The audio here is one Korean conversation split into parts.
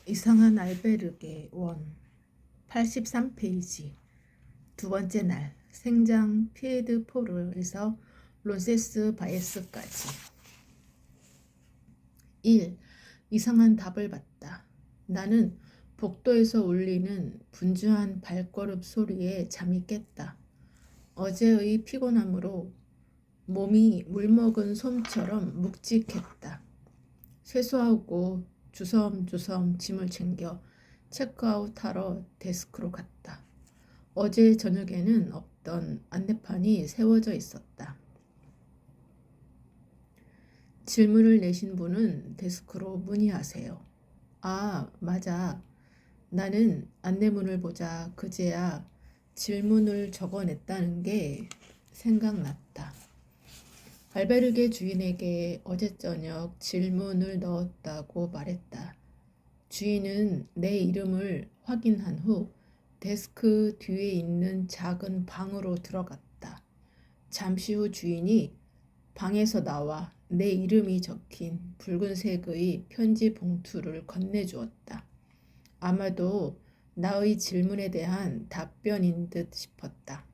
이상한 알베르게 원 83페이지 두 번째 날 생장 피에드포르에서 론세스 바예스까지 1. 이상한 답을 받다. 나는 복도에서 울리는 분주한 발걸음 소리에 잠이 깼다. 어제의 피곤함으로 몸이 물먹은 솜처럼 묵직했다. 세수하고 주섬주섬 짐을 챙겨 체크아웃하러 데스크로 갔다. 어제 저녁에는 없던 안내판이 세워져 있었다. 질문을 내신 분은 데스크로 문의하세요. 아, 맞아. 나는 안내문을 보자 그제야 질문을 적어냈다는 게 생각났다. 알베르게 주인에게 어제 저녁 질문을 넣었다고 말했다. 주인은 내 이름을 확인한 후 데스크 뒤에 있는 작은 방으로 들어갔다. 잠시 후 주인이 방에서 나와 내 이름이 적힌 붉은색의 편지 봉투를 건네주었다. 아마도 나의 질문에 대한 답변인 듯 싶었다.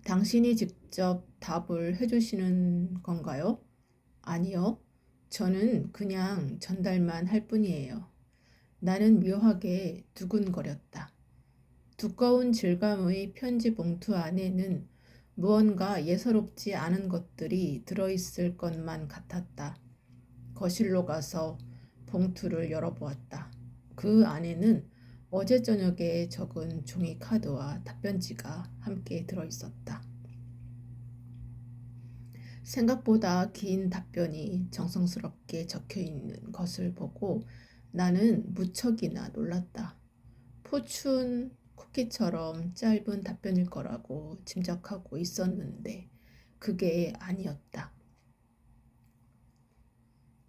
당신이 직접 답을 해주시는 건가요? 아니요. 저는 그냥 전달만 할 뿐이에요. 나는 묘하게 두근거렸다. 두꺼운 질감의 편지 봉투 안에는 무언가 예사롭지 않은 것들이 들어있을 것만 같았다. 거실로 가서 봉투를 열어보았다. 그 안에는 어제 저녁에 적은 종이 카드와 답변지가 함께 들어있었다. 생각보다 긴 답변이 정성스럽게 적혀 있는 것을 보고 나는 무척이나 놀랐다. 포춘 쿠키처럼 짧은 답변일 거라고 짐작하고 있었는데 그게 아니었다.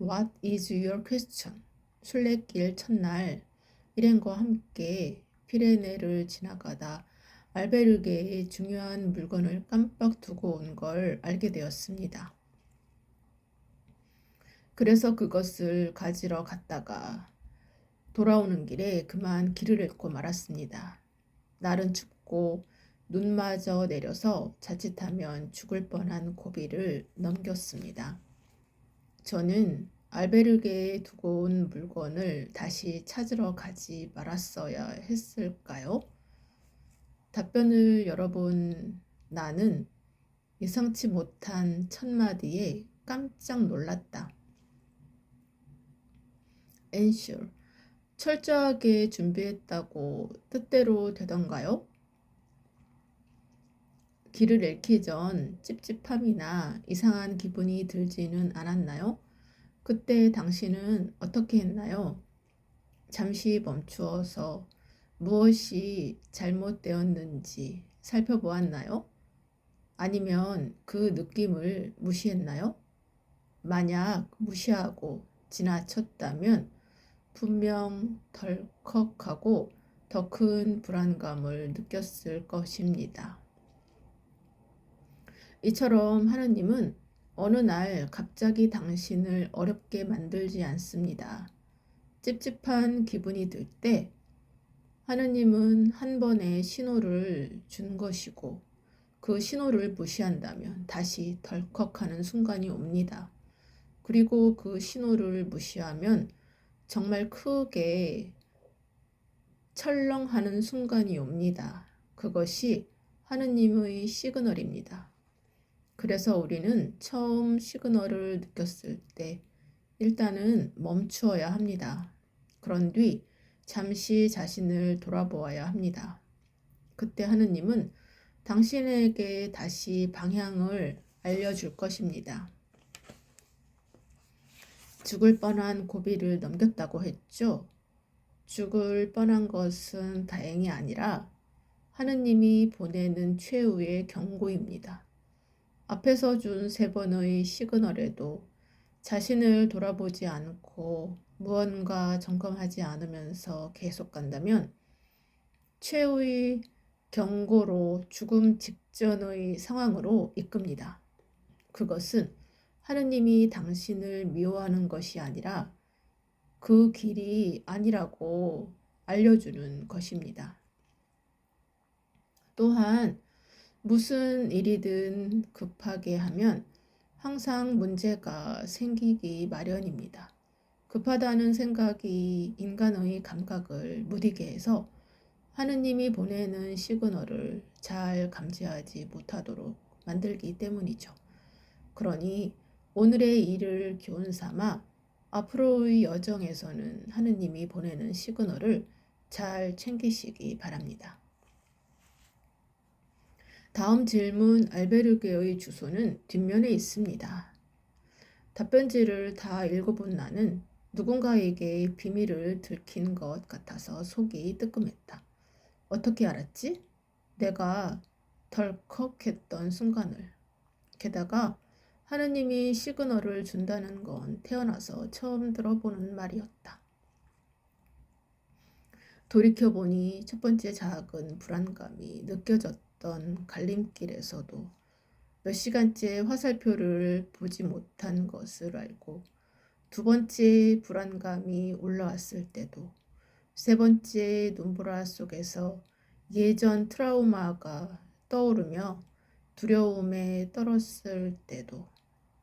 What is your question? 순례길 첫날 일행과 함께 피레네를 지나가다 알베르게의 중요한 물건을 깜빡 두고 온 걸 알게 되었습니다. 그래서 그것을 가지러 갔다가 돌아오는 길에 그만 길을 잃고 말았습니다. 날은 춥고 눈마저 내려서 자칫하면 죽을 뻔한 고비를 넘겼습니다. 저는 알베르게에 두고 온 물건을 다시 찾으러 가지 말았어야 했을까요? 답변을 열어본 나는 예상치 못한 첫 마디에 깜짝 놀랐다. Answer. 철저하게 준비했다고 뜻대로 되던가요? 길을 잃기 전 찝찝함이나 이상한 기분이 들지는 않았나요? 그때 당신은 어떻게 했나요? 잠시 멈추어서 무엇이 잘못되었는지 살펴보았나요? 아니면 그 느낌을 무시했나요? 만약 무시하고 지나쳤다면 분명 덜컥하고 더 큰 불안감을 느꼈을 것입니다. 이처럼 하느님은 어느 날 갑자기 당신을 어렵게 만들지 않습니다. 찝찝한 기분이 들 때 하느님은 한 번의 신호를 준 것이고 그 신호를 무시한다면 다시 덜컥하는 순간이 옵니다. 그리고 그 신호를 무시하면 정말 크게 철렁하는 순간이 옵니다. 그것이 하느님의 시그널입니다. 그래서 우리는 처음 시그널을 느꼈을 때 일단은 멈추어야 합니다. 그런 뒤 잠시 자신을 돌아보아야 합니다. 그때 하느님은 당신에게 다시 방향을 알려줄 것입니다. 죽을 뻔한 고비를 넘겼다고 했죠. 죽을 뻔한 것은 다행이 아니라 하느님이 보내는 최후의 경고입니다. 앞에서 준 3번의 시그널에도 자신을 돌아보지 않고 무언가 점검하지 않으면서 계속 간다면 최후의 경고로 죽음 직전의 상황으로 이끕니다. 그것은 하느님이 당신을 미워하는 것이 아니라 그 길이 아니라고 알려주는 것입니다. 또한 무슨 일이든 급하게 하면 항상 문제가 생기기 마련입니다. 급하다는 생각이 인간의 감각을 무디게 해서 하느님이 보내는 시그널을 잘 감지하지 못하도록 만들기 때문이죠. 그러니 오늘의 일을 교훈 삼아 앞으로의 여정에서는 하느님이 보내는 시그널을 잘 챙기시기 바랍니다. 다음 질문 알베르게의 주소는 뒷면에 있습니다. 답변지를 다 읽어본 나는 누군가에게 비밀을 들킨 것 같아서 속이 뜨끔했다. 어떻게 알았지? 내가 덜컥했던 순간을. 게다가 하느님이 시그널을 준다는 건 태어나서 처음 들어보는 말이었다. 돌이켜보니 첫 번째 작은 불안감이 느껴졌던 갈림길에서도 몇 시간째 화살표를 보지 못한 것을 알고 두 번째 불안감이 올라왔을 때도 세 번째 눈보라 속에서 예전 트라우마가 떠오르며 두려움에 떨었을 때도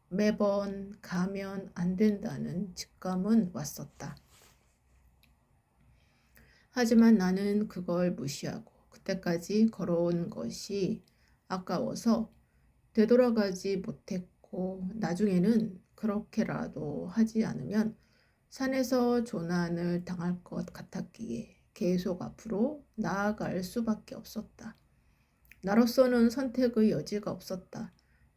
매번 가면 안 된다는 직감은 왔었다. 하지만 나는 그걸 무시하고 그때까지 걸어온 것이 아까워서 되돌아가지 못했고 나중에는 그렇게라도 하지 않으면 산에서 조난을 당할 것 같았기에 계속 앞으로 나아갈 수밖에 없었다. 나로서는 선택의 여지가 없었다.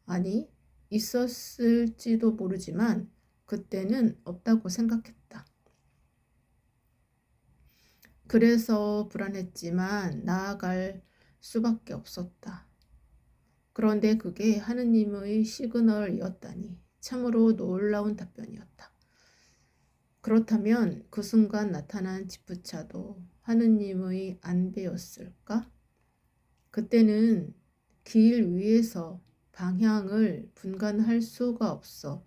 아니, 있었을지도 모르지만 그때는 없다고 생각했다. 그래서 불안했지만 나아갈 수밖에 없었다. 그런데 그게 하느님의 시그널이었다니 참으로 놀라운 답변이었다. 그렇다면 그 순간 나타난 지프차도 하느님의 안배였을까? 그때는 길 위에서 방향을 분간할 수가 없어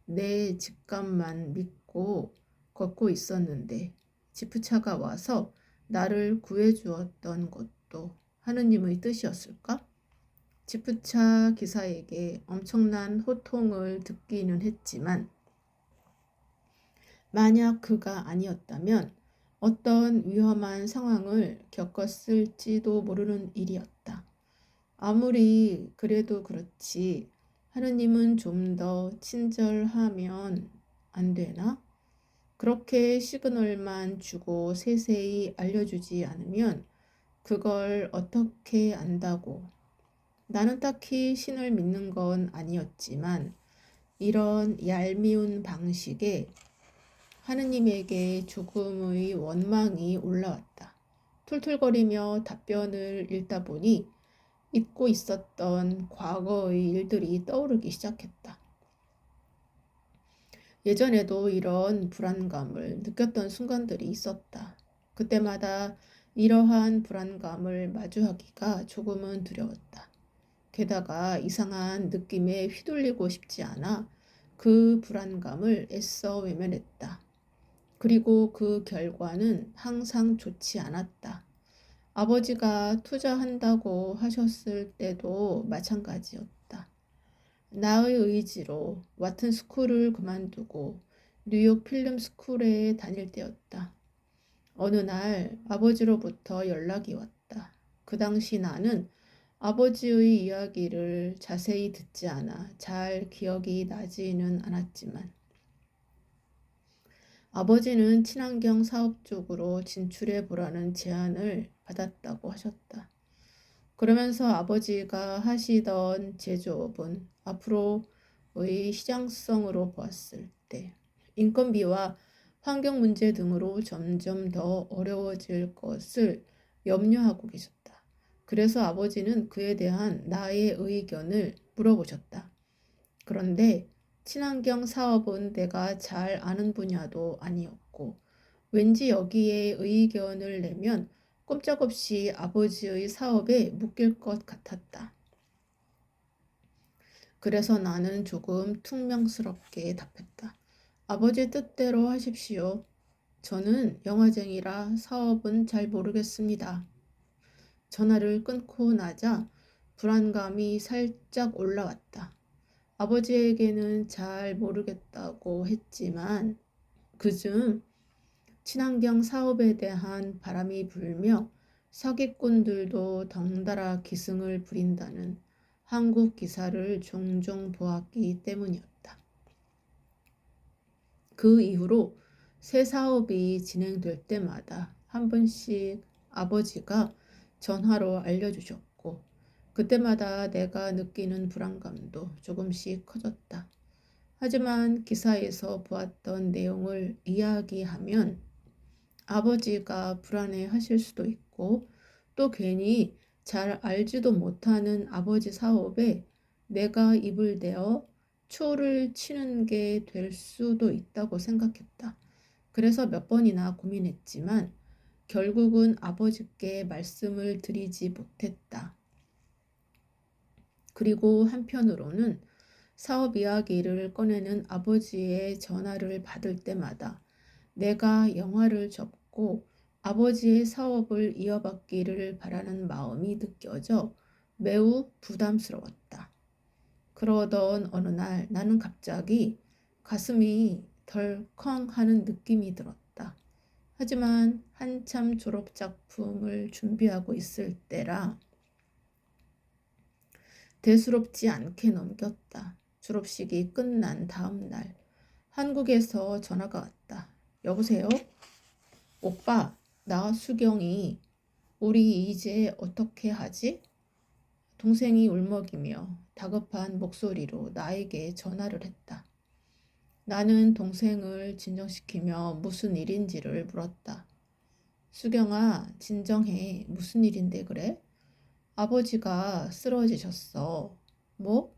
내 직감만 믿고 걷고 있었는데 지프차가 와서 나를 구해주었던 것도 하느님의 뜻이었을까? 지프차 기사에게 엄청난 호통을 듣기는 했지만 만약 그가 아니었다면 어떤 위험한 상황을 겪었을지도 모르는 일이었다. 아무리 그래도 그렇지 하느님은 좀 더 친절하면 안 되나? 그렇게 시그널만 주고 세세히 알려주지 않으면 그걸 어떻게 안다고. 나는 딱히 신을 믿는 건 아니었지만 이런 얄미운 방식에 하느님에게 조금의 원망이 올라왔다. 툴툴거리며 답변을 읽다 보니 잊고 있었던 과거의 일들이 떠오르기 시작했다. 예전에도 이런 불안감을 느꼈던 순간들이 있었다. 그때마다 이러한 불안감을 마주하기가 조금은 두려웠다. 게다가 이상한 느낌에 휘둘리고 싶지 않아 그 불안감을 애써 외면했다. 그리고 그 결과는 항상 좋지 않았다. 아버지가 투자한다고 하셨을 때도 마찬가지였다. 나의 의지로 와튼 스쿨을 그만두고 뉴욕 필름 스쿨에 다닐 때였다. 어느 날 아버지로부터 연락이 왔다. 그 당시 나는 아버지의 이야기를 자세히 듣지 않아 잘 기억이 나지는 않았지만 아버지는 친환경 사업 쪽으로 진출해 보라는 제안을 받았다고 하셨다. 그러면서 아버지가 하시던 제조업은 앞으로의 시장성으로 보았을 때 인건비와 환경 문제 등으로 점점 더 어려워질 것을 염려하고 계셨다. 그래서 아버지는 그에 대한 나의 의견을 물어보셨다. 그런데 친환경 사업은 내가 잘 아는 분야도 아니었고 왠지 여기에 의견을 내면 꼼짝없이 아버지의 사업에 묶일 것 같았다. 그래서 나는 조금 퉁명스럽게 답했다. 아버지 뜻대로 하십시오. 저는 영화쟁이라 사업은 잘 모르겠습니다. 전화를 끊고 나자 불안감이 살짝 올라왔다. 아버지에게는 잘 모르겠다고 했지만 그중 친환경 사업에 대한 바람이 불며 사기꾼들도 덩달아 기승을 부린다는 한국 기사를 종종 보았기 때문이었다. 그 이후로 새 사업이 진행될 때마다 한 번씩 아버지가 전화로 알려주셨고, 그때마다 내가 느끼는 불안감도 조금씩 커졌다. 하지만 기사에서 보았던 내용을 이야기하면 아버지가 불안해 하실 수도 있고, 또 괜히 잘 알지도 못하는 아버지 사업에 내가 입을 대어 초를 치는 게 될 수도 있다고 생각했다. 그래서 몇 번이나 고민했지만 결국은 아버지께 말씀을 드리지 못했다. 그리고 한편으로는 사업 이야기를 꺼내는 아버지의 전화를 받을 때마다 내가 영화를 접고 아버지의 사업을 이어받기를 바라는 마음이 느껴져 매우 부담스러웠다. 그러던 어느 날 나는 갑자기 가슴이 덜컹 하는 느낌이 들었다. 하지만 한참 졸업 작품을 준비하고 있을 때라 대수롭지 않게 넘겼다. 졸업식이 끝난 다음 날 한국에서 전화가 왔다. 여보세요? 오빠, 나 수경이 우리 이제 어떻게 하지? 동생이 울먹이며 다급한 목소리로 나에게 전화를 했다. 나는 동생을 진정시키며 무슨 일인지를 물었다. 수경아, 진정해. 무슨 일인데 그래? 아버지가 쓰러지셨어. 뭐?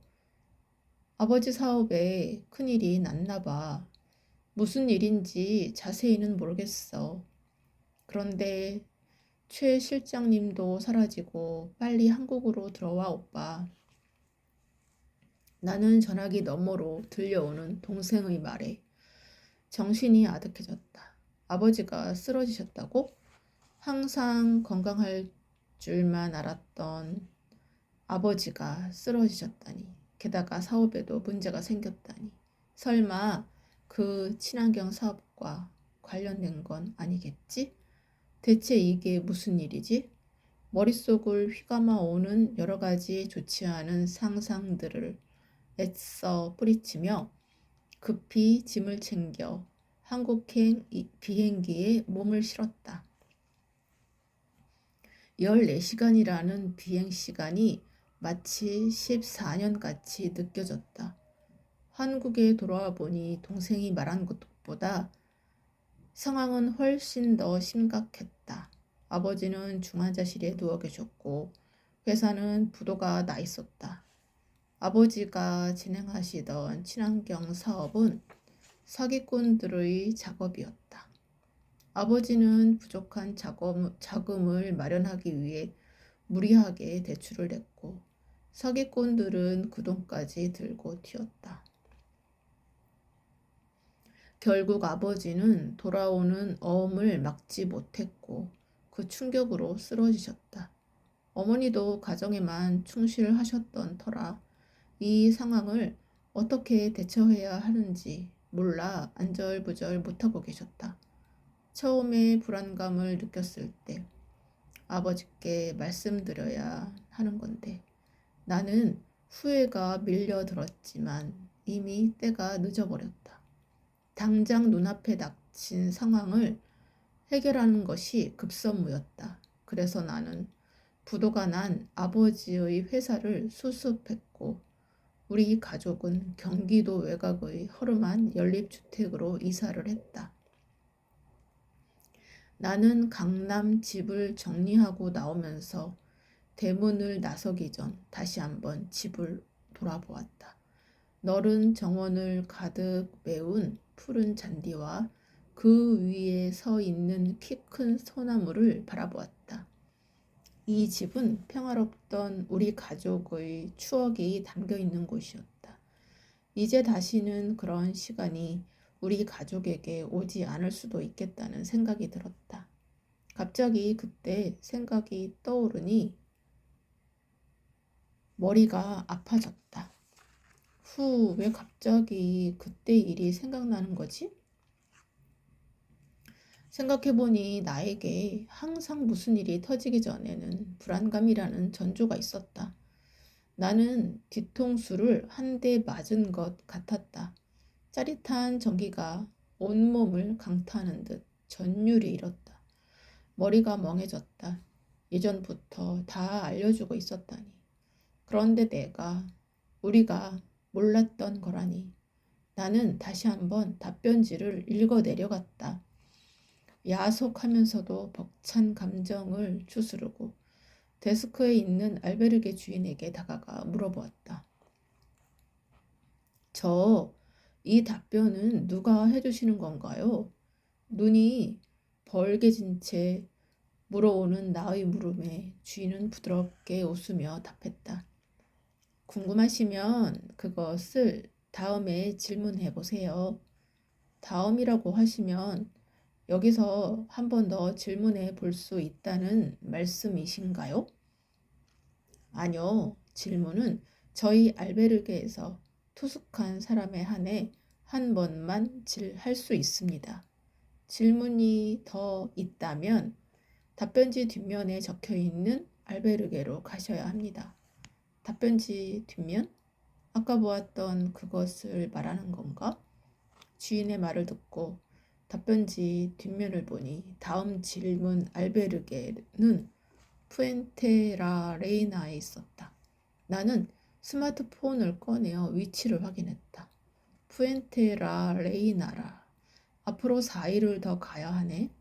아버지 사업에 큰일이 났나 봐. 무슨 일인지 자세히는 모르겠어. 그런데 최 실장님도 사라지고 빨리 한국으로 들어와, 오빠. 나는 전화기 너머로 들려오는 동생의 말에 정신이 아득해졌다. 아버지가 쓰러지셨다고? 항상 건강할 줄만 알았던 아버지가 쓰러지셨다니. 게다가 사업에도 문제가 생겼다니. 설마 그 친환경 사업과 관련된 건 아니겠지? 대체 이게 무슨 일이지? 머릿속을 휘감아 오는 여러 가지 좋지 않은 상상들을 애써 뿌리치며 급히 짐을 챙겨 한국행 비행기에 몸을 실었다. 14시간이라는 비행시간이 마치 14년 같이 느껴졌다. 한국에 돌아와 보니 동생이 말한 것보다 상황은 훨씬 더 심각했다. 아버지는 중환자실에 누워 계셨고 회사는 부도가 나 있었다. 아버지가 진행하시던 친환경 사업은 사기꾼들의 작업이었다. 아버지는 부족한 자금을 마련하기 위해 무리하게 대출을 했고 사기꾼들은 그 돈까지 들고 튀었다. 결국 아버지는 돌아오는 어음을 막지 못했고 그 충격으로 쓰러지셨다. 어머니도 가정에만 충실하셨던 터라 이 상황을 어떻게 대처해야 하는지 몰라 안절부절 못하고 계셨다. 처음에 불안감을 느꼈을 때 아버지께 말씀드려야 하는 건데 나는 후회가 밀려들었지만 이미 때가 늦어버렸다. 당장 눈앞에 닥친 상황을 해결하는 것이 급선무였다. 그래서 나는 부도가 난 아버지의 회사를 수습했고 우리 가족은 경기도 외곽의 허름한 연립주택으로 이사를 했다. 나는 강남 집을 정리하고 나오면서 대문을 나서기 전 다시 한번 집을 돌아보았다. 너른 정원을 가득 메운 푸른 잔디와 그 위에 서 있는 키 큰 소나무를 바라보았다. 이 집은 평화롭던 우리 가족의 추억이 담겨 있는 곳이었다. 이제 다시는 그런 시간이 우리 가족에게 오지 않을 수도 있겠다는 생각이 들었다. 갑자기 그때 생각이 떠오르니 머리가 아파졌다. 왜 갑자기 그때 일이 생각나는 거지? 생각해보니 나에게 항상 무슨 일이 터지기 전에는 불안감이라는 전조가 있었다. 나는 뒤통수를 한 대 맞은 것 같았다. 짜릿한 전기가 온몸을 강타하는 듯 전율이 일었다. 머리가 멍해졌다. 예전부터 다 알려주고 있었다니. 그런데 우리가 몰랐던 거라니. 나는 다시 한번 답변지를 읽어 내려갔다. 야속하면서도 벅찬 감정을 추스르고 데스크에 있는 알베르게 주인에게 다가가 물어보았다. 이 답변은 누가 해주시는 건가요? 눈이 벌게진 채 물어오는 나의 물음에 주인은 부드럽게 웃으며 답했다. 궁금하시면 그것을 다음에 질문해 보세요. 다음이라고 하시면 여기서 한 번 더 질문해 볼 수 있다는 말씀이신가요? 아니요. 질문은 저희 알베르게에서 투숙한 사람에 한해 한 번만 할 수 있습니다. 질문이 더 있다면 답변지 뒷면에 적혀 있는 알베르게로 가셔야 합니다. 답변지 뒷면? 아까 보았던 그것을 말하는 건가? 주인의 말을 듣고 답변지 뒷면을 보니 다음 질문 알베르게는 푸엔테 레이나에 있었다. 나는 스마트폰을 꺼내어 위치를 확인했다. 푸엔테 레이나라. 앞으로 4일을 더 가야 하네.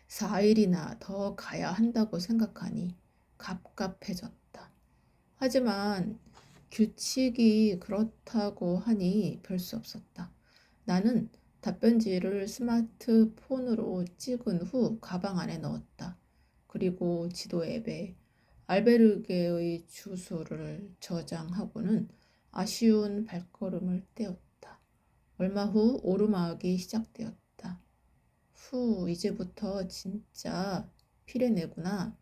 4일이나 더 가야 한다고 생각하니 갑갑해졌다. 하지만 규칙이 그렇다고 하니 별 수 없었다. 나는 답변지를 스마트폰으로 찍은 후 가방 안에 넣었다. 그리고 지도 앱에 알베르게의 주소를 저장하고는 아쉬운 발걸음을 떼었다. 얼마 후 오르막이 시작되었다. 이제부터 진짜 피레네구나.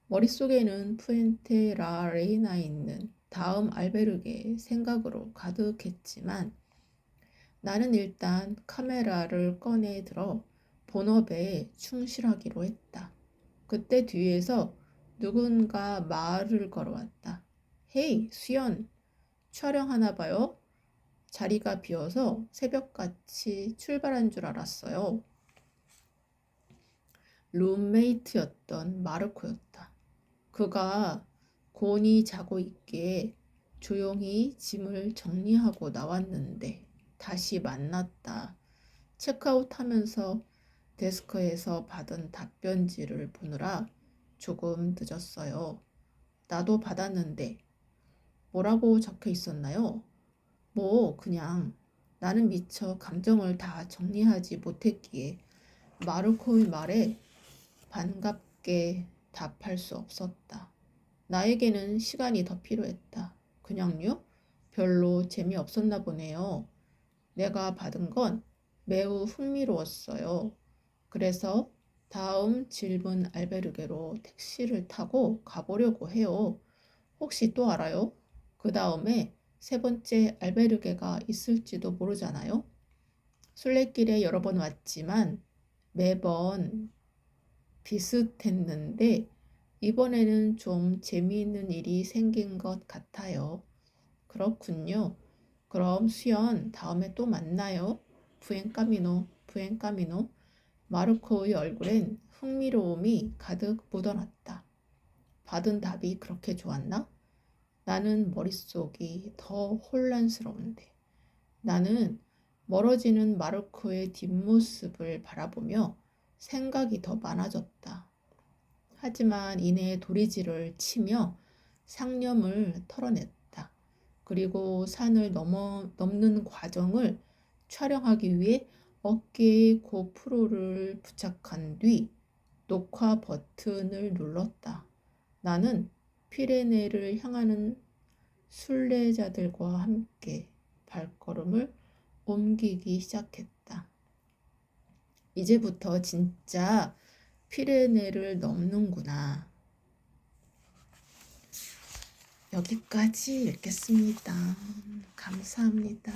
머릿속에는 푸엔테 레이나에 있는 다음 알베르게 생각으로 가득했지만 나는 일단 카메라를 꺼내 들어 본업에 충실하기로 했다. 그때 뒤에서 누군가 말을 걸어왔다. 헤이, 수연, 촬영하나 봐요? 자리가 비어서 새벽같이 출발한 줄 알았어요. 룸메이트였던 마르코였다. 그가 곤히 자고 있기에 조용히 짐을 정리하고 나왔는데 다시 만났다. 체크아웃하면서 데스크에서 받은 답변지를 보느라 조금 늦었어요. 나도 받았는데 뭐라고 적혀 있었나요? 그냥 나는 미처 감정을 다 정리하지 못했기에 마르코의 말에 반갑게 답할 수 없었다. 나에게는 시간이 더 필요했다. 그냥요? 별로 재미없었나 보네요. 내가 받은 건 매우 흥미로웠어요. 그래서 다음 질문 알베르게로 택시를 타고 가보려고 해요. 혹시 또 알아요? 그 다음에 세 번째 알베르게가 있을지도 모르잖아요. 순례길에 여러 번 왔지만 매번 비슷했는데 이번에는 좀 재미있는 일이 생긴 것 같아요. 그렇군요. 그럼 수연 다음에 또 만나요. 부엔카미노, 부엔카미노. 마르코의 얼굴엔 흥미로움이 가득 묻어났다. 받은 답이 그렇게 좋았나? 나는 머릿속이 더 혼란스러운데. 나는 멀어지는 마르코의 뒷모습을 바라보며 생각이 더 많아졌다. 하지만 이내 도리지를 치며 상념을 털어냈다. 그리고 산을 넘는 과정을 촬영하기 위해 어깨에 고프로를 부착한 뒤 녹화 버튼을 눌렀다. 나는 피레네를 향하는 순례자들과 함께 발걸음을 옮기기 시작했다. 이제부터 진짜 피레네를 넘는구나. 여기까지 읽겠습니다. 감사합니다.